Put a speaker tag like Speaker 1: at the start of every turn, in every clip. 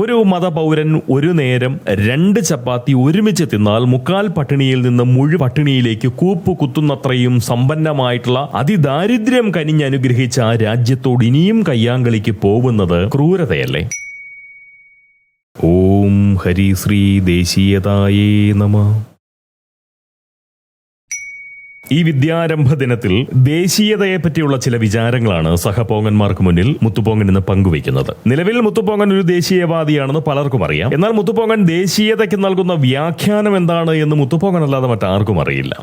Speaker 1: ഒരു മതപൗരൻ ഒരു നേരം 2 ചപ്പാത്തി ഒരുമിച്ച് തിന്നാൽ മുക്കാൽ പട്ടിണിയിൽ നിന്ന് മുഴു പട്ടിണിയിലേക്ക് കൂപ്പ് കുത്തുന്നത്രയും സമ്പന്നമായിട്ടുള്ള അതിദാരിദ്ര്യം കനിഞ്ഞനുഗ്രഹിച്ച ആ രാജ്യത്തോട് ഇനിയും കയ്യാങ്കളിക്ക് പോകുന്നത് ക്രൂരതയല്ലേ? ഓം ഹരിശ്രീ ദേശീയതായേ നമഃ. ഈ വിദ്യാരംഭ ദിനത്തിൽ ദേശീയതയെ പറ്റിയുള്ള ചില വിചാരങ്ങളാണ് സഹപോങ്ങന്മാർക്ക് മുന്നിൽ മുത്തുപോങ്ങൻ ഇന്ന് പങ്കുവയ്ക്കുന്നത്. നിലവിൽ മുത്തുപോങ്ങൻ ഒരു ദേശീയവാദിയാണെന്ന് പലർക്കും അറിയാം. എന്നാൽ മുത്തുപോങ്ങൻ ദേശീയതയ്ക്ക് നൽകുന്ന വ്യാഖ്യാനം എന്താണ് എന്ന് മുത്തുപോങ്ങൻ അല്ലാതെ മറ്റാർക്കും അറിയില്ല.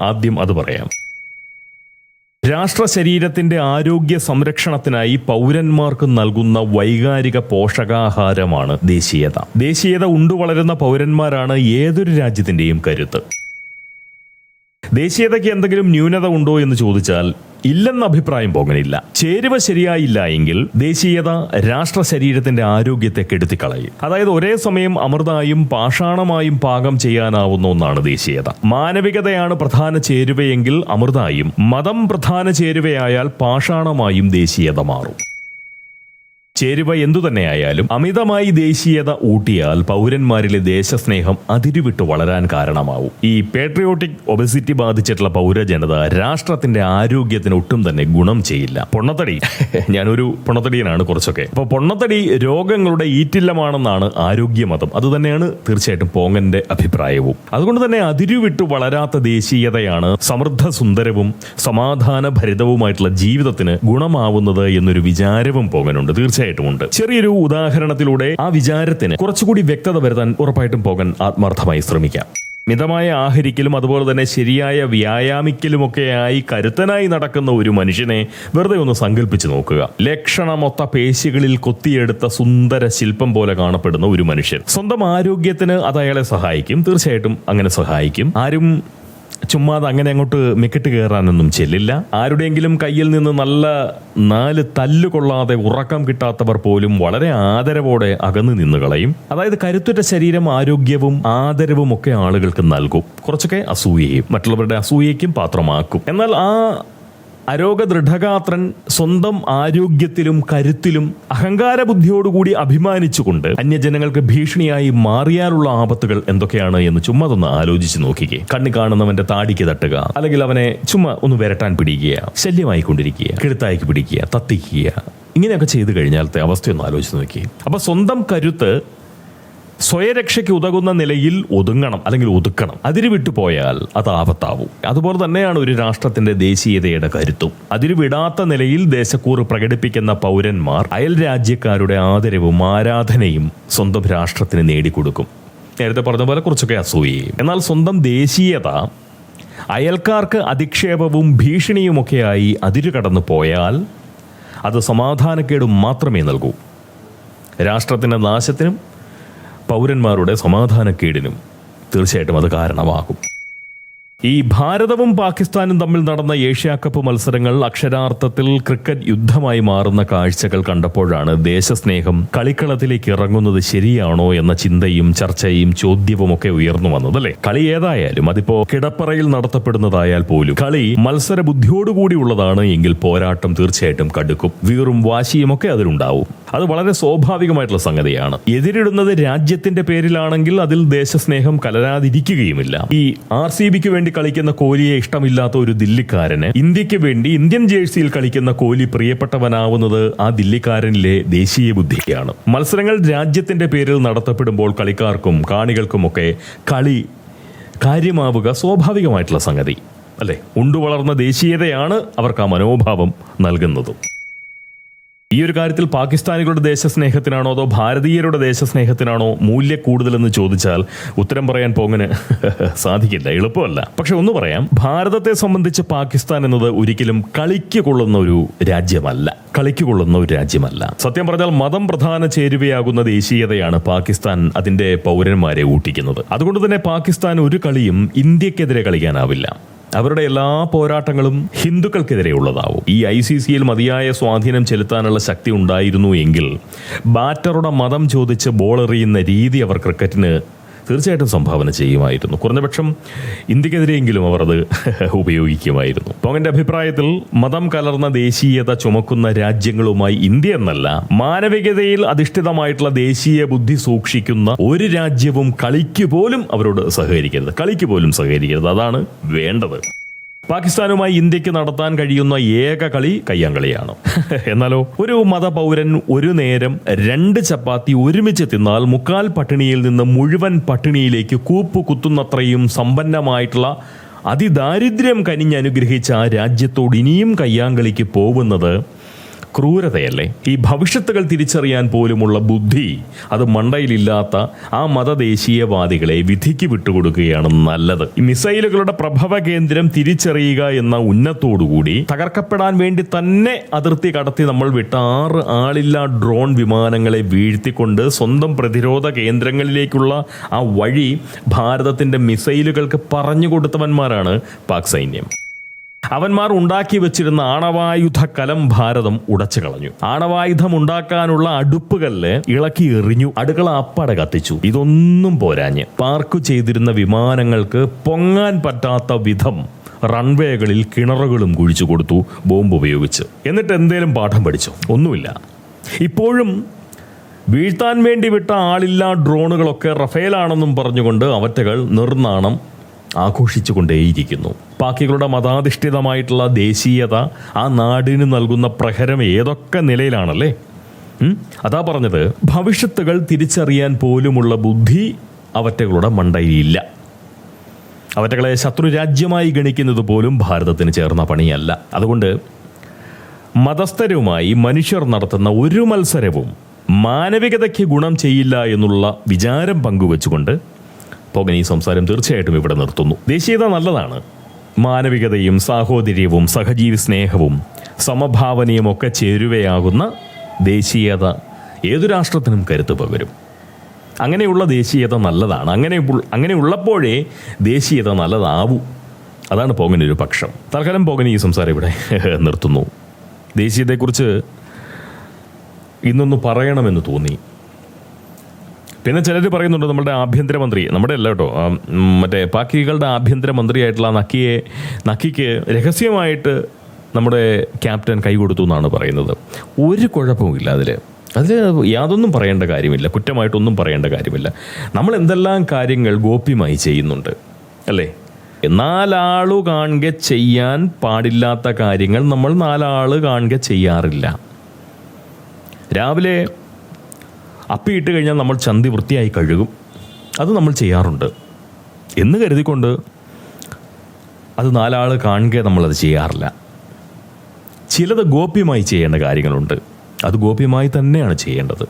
Speaker 1: ആദ്യം അത് പറയാം. രാഷ്ട്ര ശരീരത്തിന്റെ ആരോഗ്യ സംരക്ഷണത്തിനായി പൗരന്മാർക്ക് നൽകുന്ന വൈകാരിക പോഷകാഹാരമാണ് ദേശീയത. ദേശീയത ഉണ്ടുവളരുന്ന പൗരന്മാരാണ് ഏതൊരു രാജ്യത്തിന്റെയും കരുത്ത്. ദേശീയതയ്ക്ക് എന്തെങ്കിലും ന്യൂനത ഉണ്ടോ എന്ന് ചോദിച്ചാൽ ഇല്ലെന്ന അഭിപ്രായം പോങ്ങനില്ല. ചേരുവ ശരിയായില്ല എങ്കിൽ ദേശീയത രാഷ്ട്ര ശരീരത്തിന്റെ ആരോഗ്യത്തെ കെടുത്തിക്കളയും. അതായത് ഒരേ സമയം അമൃതായും പാഷാണമായും പാകം ചെയ്യാനാവുന്ന ഒന്നാണ് ദേശീയത. മാനവികതയാണ് പ്രധാന ചേരുവയെങ്കിൽ അമൃതായും, മതം പ്രധാന ചേരുവയായാൽ പാഷാണമായും ദേശീയത മാറും. ചേരുവ എന്തുതന്നെയായാലും അമിതമായി ദേശീയത ഊട്ടിയാൽ പൗരന്മാരിലെ ദേശസ്നേഹം അതിരുവിട്ട് വളരാൻ കാരണമാവും. ഈ പേട്രിയോട്ടിക് ഒബസിറ്റി ബാധിച്ചിട്ടുള്ള പൗരജനത രാഷ്ട്രത്തിന്റെ ആരോഗ്യത്തിന് ഒട്ടും തന്നെ ഗുണം ചെയ്യില്ല. പൊണ്ണത്തടി, ഞാനൊരു പൊണ്ണത്തടിയനാണ് കുറച്ചൊക്കെ. അപ്പോൾ പൊണ്ണത്തടി രോഗങ്ങളുടെ ഈറ്റില്ലമാണെന്നാണ് ആരോഗ്യമതം. അതുതന്നെയാണ് തീർച്ചയായിട്ടും പോങ്ങന്റെ അഭിപ്രായവും. അതുകൊണ്ട് തന്നെ അതിരുവിട്ട് വളരാത്ത ദേശീയതയാണ് സമൃദ്ധ സുന്ദരവും സമാധാന ഭരിതവുമായിട്ടുള്ള ജീവിതത്തിന് ഗുണമാവുന്നത് എന്നൊരു വിചാരവും പോങ്ങനുണ്ട്. തീർച്ചയായിട്ടും ഉണ്ട്. ചെറിയൊരു ഉദാഹരണത്തിലൂടെ ആ വിചാരത്തിന് കുറച്ചുകൂടി വ്യക്തത വരുത്താൻ ഉറപ്പായിട്ടും പോകാൻ ആത്മാർത്ഥമായി ശ്രമിക്കാം. മിതമായ ആഹരിക്കലും അതുപോലെ തന്നെ ശരിയായ വ്യായാമിക്കലുമൊക്കെയായി കരുത്തനായി നടക്കുന്ന ഒരു മനുഷ്യനെ വെറുതെ ഒന്ന് സങ്കല്പിച്ച് നോക്കുക. ലക്ഷണമൊത്ത പേശികളിൽ കൊത്തിയെടുത്ത സുന്ദര ശില്പം പോലെ കാണപ്പെടുന്ന ഒരു മനുഷ്യൻ. സ്വന്തം ആരോഗ്യത്തിന് അത് അയാളെ സഹായിക്കും. തീർച്ചയായിട്ടും അങ്ങനെ സഹായിക്കും. ആരും ചുമ്മാതെ അങ്ങനെ അങ്ങോട്ട് മെക്കിട്ട് കയറാനൊന്നും ചെല്ലില്ല. ആരുടെയെങ്കിലും കയ്യിൽ നിന്ന് നല്ല 4 തല്ലുകൊള്ളാതെ ഉറക്കം കിട്ടാത്തവർ പോലും വളരെ ആദരവോടെ അകന്നു നിന്ന് കളയും. അതായത് കരുത്തുറ്റ ശരീരം ആരോഗ്യവും ആദരവും ഒക്കെ ആളുകൾക്ക് നൽകും. കുറച്ചൊക്കെ അസൂയയും മറ്റുള്ളവരുടെ അസൂയയ്ക്കും പാത്രമാക്കും. എന്നാൽ ആ അരോഗ ദൃഢഗാത്രൻ സ്വന്തം ആരോഗ്യത്തിലും കരുത്തിലും അഹങ്കാര ബുദ്ധിയോടുകൂടി അഭിമാനിച്ചുകൊണ്ട് അന്യജനങ്ങൾക്ക് ഭീഷണിയായി മാറിയാലുള്ള ആപത്തുകൾ എന്തൊക്കെയാണ് എന്ന് ചുമ്മാ ഒന്ന് ആലോചിച്ച് നോക്കിക്കേ. കണ്ണി കാണുന്നവന്റെ താടിക്ക് തട്ടുക, അല്ലെങ്കിൽ അവനെ ചുമ്മാ ഒന്ന് വിരട്ടാൻ പിടിക്കുക, ശല്യമായിക്കൊണ്ടിരിക്കുക, കിഴുത്തായിക്ക് പിടിക്കുക, തത്തിക്കുക, ഇങ്ങനെയൊക്കെ ചെയ്തു കഴിഞ്ഞാലത്തെ അവസ്ഥയൊന്ന് ആലോചിച്ച് നോക്കിയേ. അപ്പൊ സ്വന്തം കരുത്ത് സ്വയരക്ഷയ്ക്ക് ഉതകുന്ന നിലയിൽ ഒതുങ്ങണം, അല്ലെങ്കിൽ ഒതുക്കണം. അതിര് വിട്ടുപോയാൽ അത് ആപത്താവും. അതുപോലെ തന്നെയാണ് ഒരു രാഷ്ട്രത്തിന്റെ ദേശീയതയുടെ കരുത്തും. അതിര് വിടാത്ത നിലയിൽ ദേശക്കൂറ് പ്രകടിപ്പിക്കുന്ന പൗരന്മാർ അയൽ രാജ്യക്കാരുടെ ആദരവും ആരാധനയും സ്വന്തം രാഷ്ട്രത്തിന് നേടിക്കൊടുക്കും. നേരത്തെ പറഞ്ഞ പോലെ കുറച്ചൊക്കെ അസൂയയും. എന്നാൽ സ്വന്തം ദേശീയത അയൽക്കാർക്ക് അധിക്ഷേപവും ഭീഷണിയുമൊക്കെയായി അതിര് കടന്നു പോയാൽ അത് സമാധാനക്കേടും മാത്രമേ നൽകൂ. രാഷ്ട്രത്തിന്റെ നാശത്തിനും പൗരന്മാരുടെ സമാധാനക്കേടിനും തീർച്ചയായിട്ടും അത് കാരണമാകും. ഈ ഭാരതവും പാകിസ്ഥാനും തമ്മിൽ നടന്ന ഏഷ്യാ കപ്പ് മത്സരങ്ങൾ അക്ഷരാർത്ഥത്തിൽ ക്രിക്കറ്റ് യുദ്ധമായി മാറുന്ന കാഴ്ചകൾ കണ്ടപ്പോഴാണ് ദേശസ്നേഹം കളിക്കളത്തിലേക്ക് ഇറങ്ങുന്നത് ശരിയാണോ എന്ന ചിന്തയും ചർച്ചയും ചോദ്യവും ഒക്കെ ഉയർന്നു വന്നത്. അല്ലേ? കളി ഏതായാലും, അതിപ്പോ കിടപ്പറയിൽ നടത്തപ്പെടുന്നതായാൽ പോലും കളി മത്സര ബുദ്ധിയോടുകൂടി ഉള്ളതാണ് എങ്കിൽ പോരാട്ടം തീർച്ചയായിട്ടും കടുക്കും. വീറും വാശിയും ഒക്കെ അതിലുണ്ടാവും. അത് വളരെ സ്വാഭാവികമായിട്ടുള്ള സംഗതിയാണ്. എതിരിടുന്നത് രാജ്യത്തിന്റെ പേരിലാണെങ്കിൽ അതിൽ ദേശസ്നേഹം കലരാതിരിക്കുകയുമില്ല. ഈ RCBക്ക് വേണ്ടി കളിക്കുന്ന കോഹ്ലിയെ ഇഷ്ടമില്ലാത്ത ഒരു ദില്ലിക്കാരന് ഇന്ത്യക്ക് വേണ്ടി ഇന്ത്യൻ ജേഴ്സിയിൽ കളിക്കുന്ന കോഹ്ലി പ്രിയപ്പെട്ടവനാവുന്നത് ആ ദില്ലിക്കാരനിലെ ദേശീയ ബുദ്ധിയാണ്. മത്സരങ്ങൾ രാജ്യത്തിന്റെ പേരിൽ നടത്തപ്പെടുമ്പോൾ കളിക്കാർക്കും കാണികൾക്കുമൊക്കെ കളി കാര്യമാവുക സ്വാഭാവികമായിട്ടുള്ള സംഗതി അല്ലേ? ഉണ്ടുവളർന്ന ദേശീയതയാണ് അവർക്ക് ആ മനോഭാവം നൽകുന്നതും. ഈ ഒരു കാര്യത്തിൽ പാകിസ്ഥാനികളുടെ ദേശസ്നേഹത്തിനാണോ അതോ ഭാരതീയരുടെ ദേശസ്നേഹത്തിനാണോ മൂല്യം കൂടുതലെന്ന് ചോദിച്ചാൽ ഉത്തരം പറയാൻ പോങ്ങനെ സാധിക്കില്ല, എളുപ്പമല്ല. പക്ഷെ ഒന്ന് പറയാം, ഭാരതത്തെ സംബന്ധിച്ച് പാകിസ്ഥാൻ എന്നത് ഒരിക്കലും കളിക്ക് കൊള്ളുന്ന ഒരു രാജ്യമല്ല. സത്യം പറഞ്ഞാൽ മതം പ്രധാന ചേരുവയാകുന്ന ദേശീയതയാണ് പാകിസ്ഥാൻ അതിന്റെ പൗരന്മാരെ ഊട്ടിക്കുന്നത്. അതുകൊണ്ട് തന്നെ പാകിസ്ഥാൻ ഒരു കളിയും ഇന്ത്യക്കെതിരെ കളിക്കാനാവില്ല. അവരുടെ എല്ലാ പോരാട്ടങ്ങളും ഹിന്ദുക്കൾക്കെതിരെയുള്ളതാവും. ഈ ICCയിൽ മതിയായ സ്വാധീനം ചെലുത്താനുള്ള ശക്തി ഉണ്ടായിരുന്നു എങ്കിൽ ബാറ്ററുടെ മതം ചോദിച്ച് ബോൾ എറിയുന്ന രീതി അവർ ക്രിക്കറ്റിന് തീർച്ചയായിട്ടും സംഭാവന ചെയ്യുമായിരുന്നു. കുറഞ്ഞപക്ഷം ഇന്ത്യക്കെതിരെയെങ്കിലും അവർ അത് ഉപയോഗിക്കുമായിരുന്നു. പോങ്ങന്റെ അഭിപ്രായത്തിൽ മതം കലർന്ന ദേശീയത ചുമക്കുന്ന രാജ്യങ്ങളുമായി ഇന്ത്യ എന്നല്ല, മാനവികതയിൽ അധിഷ്ഠിതമായിട്ടുള്ള ദേശീയ ബുദ്ധി സൂക്ഷിക്കുന്ന ഒരു രാജ്യവും കളിക്ക് പോലും അവരോട് സഹകരിക്കരുത്. അതാണ് വേണ്ടത്. പാകിസ്ഥാനുമായി ഇന്ത്യക്ക് നടത്താൻ കഴിയുന്ന ഏക കളി കയ്യാങ്കളിയാണ്. എന്നാലോ ഒരു മതപൗരൻ ഒരു നേരം 2 ചപ്പാത്തി ഒരുമിച്ച് തിന്നാൽ മുക്കാൽ പട്ടിണിയിൽ നിന്ന് മുഴുവൻ പട്ടിണിയിലേക്ക് കൂപ്പുകുത്തുന്നത്രയും സമ്പന്നമായിട്ടുള്ള അതിദാരിദ്ര്യം കനിഞ്ഞനുഗ്രഹിച്ച ആ രാജ്യത്തോട് ഇനിയും കയ്യാങ്കളിക്ക് പോകുന്നത് ക്രൂരതയല്ലേ? ഈ ഭവിഷ്യത്തുകൾ തിരിച്ചറിയാൻ പോലുമുള്ള ബുദ്ധി അത് മണ്ടയിലില്ലാത്ത ആ മതദേശീയവാദികളെ വിധിക്ക് വിട്ടുകൊടുക്കുകയാണ് നല്ലത്. ഈ മിസൈലുകളുടെ പ്രഭവ കേന്ദ്രം തിരിച്ചറിയുക എന്ന ഉന്നത്തോടുകൂടി തകർക്കപ്പെടാൻ വേണ്ടി തന്നെ അതിർത്തി കടത്തി നമ്മൾ വിട്ട 6 ആളില്ലാ ഡ്രോൺ വിമാനങ്ങളെ വീഴ്ത്തിക്കൊണ്ട് സ്വന്തം പ്രതിരോധ കേന്ദ്രങ്ങളിലേക്കുള്ള ആ വഴി ഭാരതത്തിന്റെ മിസൈലുകൾക്ക് പറഞ്ഞു കൊടുത്തവന്മാരാണ് പാക് സൈന്യം. അവന്മാർ ഉണ്ടാക്കി വെച്ചിരുന്ന ആണവായുധ കലം ഭാരതം ഉടച്ചു കളഞ്ഞു. ആണവായുധം ഉണ്ടാക്കാനുള്ള അടുപ്പുകല്ല് ഇളക്കി എറിഞ്ഞു. അടുക്കള അപ്പടെ കത്തിച്ചു. ഇതൊന്നും പോരാഞ്ഞ് പാർക്ക് ചെയ്തിരുന്ന വിമാനങ്ങൾക്ക് പൊങ്ങാൻ പറ്റാത്ത വിധം റൺവേകളിൽ കിണറുകളും കുഴിച്ചു കൊടുത്തു ബോംബ് ഉപയോഗിച്ച്. എന്നിട്ട് എന്തേലും പാഠം പഠിച്ചോ? ഒന്നുമില്ല. ഇപ്പോഴും വീഴ്ത്താൻ വേണ്ടി വിട്ട ആളില്ലാ ഡ്രോണുകളൊക്കെ റഫേലാണെന്നും പറഞ്ഞുകൊണ്ട് അവറ്റകൾ നിർനാണം ആഘോഷിച്ചുകൊണ്ടേയിരിക്കുന്നു. പാക്കികളുടെ മതാധിഷ്ഠിതമായിട്ടുള്ള ദേശീയത ആ നാടിന് നൽകുന്ന പ്രഹരം ഏതൊക്കെ നിലയിലാണല്ലേ? അതാ പറഞ്ഞത്, ഭവിഷ്യത്തുകൾ തിരിച്ചറിയാൻ പോലുമുള്ള ബുദ്ധി അവറ്റകളുടെ മണ്ടയിലില്ല. അവറ്റകളെ ശത്രുരാജ്യമായി ഗണിക്കുന്നത് പോലും ഭാരതത്തിന് ചേർന്ന പണിയല്ല. അതുകൊണ്ട് മതസ്ഥരുമായി മനുഷ്യർ നടത്തുന്ന ഒരു മത്സരവും മാനവികതയ്ക്ക് ഗുണം ചെയ്യില്ല എന്നുള്ള വിചാരം പങ്കുവെച്ചുകൊണ്ട് പോകൻ ഈ സംസാരം തീർച്ചയായിട്ടും ഇവിടെ നിർത്തുന്നു. ദേശീയത നല്ലതാണ്. മാനവികതയും സാഹോദര്യവും സഹജീവി സ്നേഹവും സമഭാവനയും ഒക്കെ ചേരുവയാകുന്ന ദേശീയത ഏതു രാഷ്ട്രത്തിനും കരുത്ത് പകരും. അങ്ങനെയുള്ള ദേശീയത നല്ലതാണ്. അങ്ങനെ ഉള്ളപ്പോഴേ ദേശീയത നല്ലതാവൂ. അതാണ് പോകൻ്റെ ഒരു പക്ഷം. തൽക്കാലം പോകൻ ഈ സംസാരം ഇവിടെ നിർത്തുന്നു. ദേശീയതയെക്കുറിച്ച് ഇന്നൊന്ന് പറയണമെന്ന് തോന്നി. പിന്നെ ചിലർ പറയുന്നുണ്ട് നമ്മുടെ ആഭ്യന്തരമന്ത്രി, നമ്മുടെ അല്ല കേട്ടോ, മറ്റേ പാക്കികളുടെ ആഭ്യന്തരമന്ത്രിയായിട്ടുള്ള നക്കിക്ക് രഹസ്യമായിട്ട് നമ്മുടെ ക്യാപ്റ്റൻ കൈ കൊടുത്തു എന്നാണ് പറയുന്നത്. ഒരു കുഴപ്പവുമില്ല അതിൽ യാതൊന്നും പറയേണ്ട കാര്യമില്ല, കുറ്റമായിട്ടൊന്നും പറയേണ്ട കാര്യമില്ല. നമ്മൾ എന്തെല്ലാം കാര്യങ്ങൾ ഗോപ്യമായി ചെയ്യുന്നുണ്ട് അല്ലേ? 4 ആളു കാണുക ചെയ്യാൻ പാടില്ലാത്ത കാര്യങ്ങൾ നമ്മൾ 4 ആള് കാണുക ചെയ്യാറില്ല. രാവിലെ അപ്പിയിട്ട് കഴിഞ്ഞാൽ നമ്മൾ ചന്തി വൃത്തിയായി കഴുകും. അത് നമ്മൾ ചെയ്യാറുണ്ട് എന്ന് കരുതിക്കൊണ്ട് അത് 4 ആള് കാണുക നമ്മളത് ചെയ്യാറില്ല. ചിലത് ഗോപ്യമായി ചെയ്യേണ്ട കാര്യങ്ങളുണ്ട്. അത് ഗോപ്യമായി തന്നെയാണ് ചെയ്യേണ്ടത്.